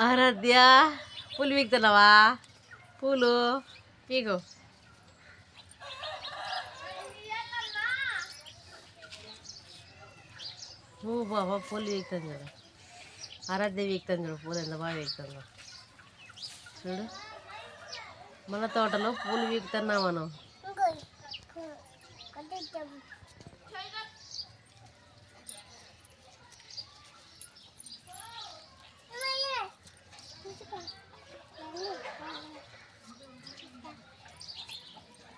ఆరాధ్య పూలు పీకుతున్నావా? పూలు పీకు. బాబా పూలు పీకుతాను చూడు. ఆరాధ్య పీకుతాను చూడు. పూలు ఎంత బాగా పీకుతుందో చూడు. మన తోటలో పూలు పీకుతున్నా మనం.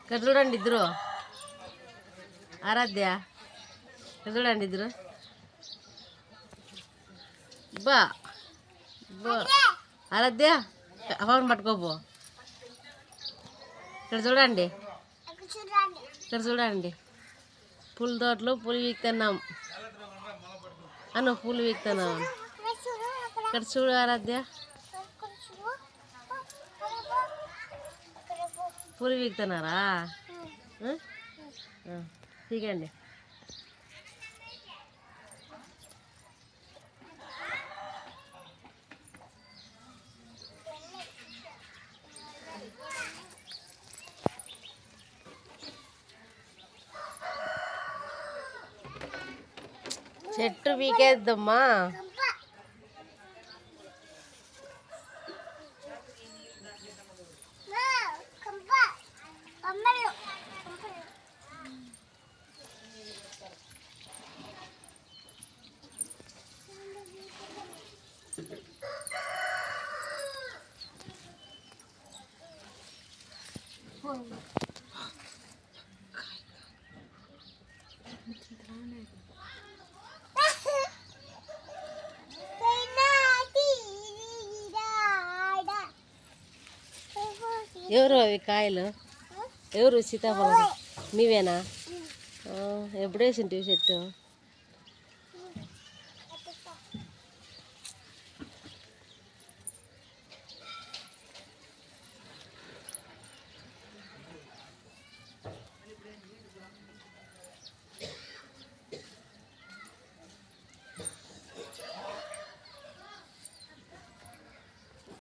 ఇక్కడ చూడండి ఇద్దరు. ఆరాధ్య ఇక్కడ చూడండి ఇద్దరు. బా బా ఆరాధ్య అవ్వని పట్టుకోపో. ఇక్కడ చూడండి, ఇక్కడ చూడండి. పూల తోటలో పూలు వీక్తున్నాం అను. పూలు వీక్తున్నాం. ఇక్కడ చూడు ఆరాధ్య, పూలు వీక్తున్నారా? తీగండి. చెట్టు పీకేద్దమ్మా. ఎవరు అవి కాయలు? ఎవరు? సీతాఫలం మీవేనా? ఎప్పుడు వేసింటివి చెట్టు?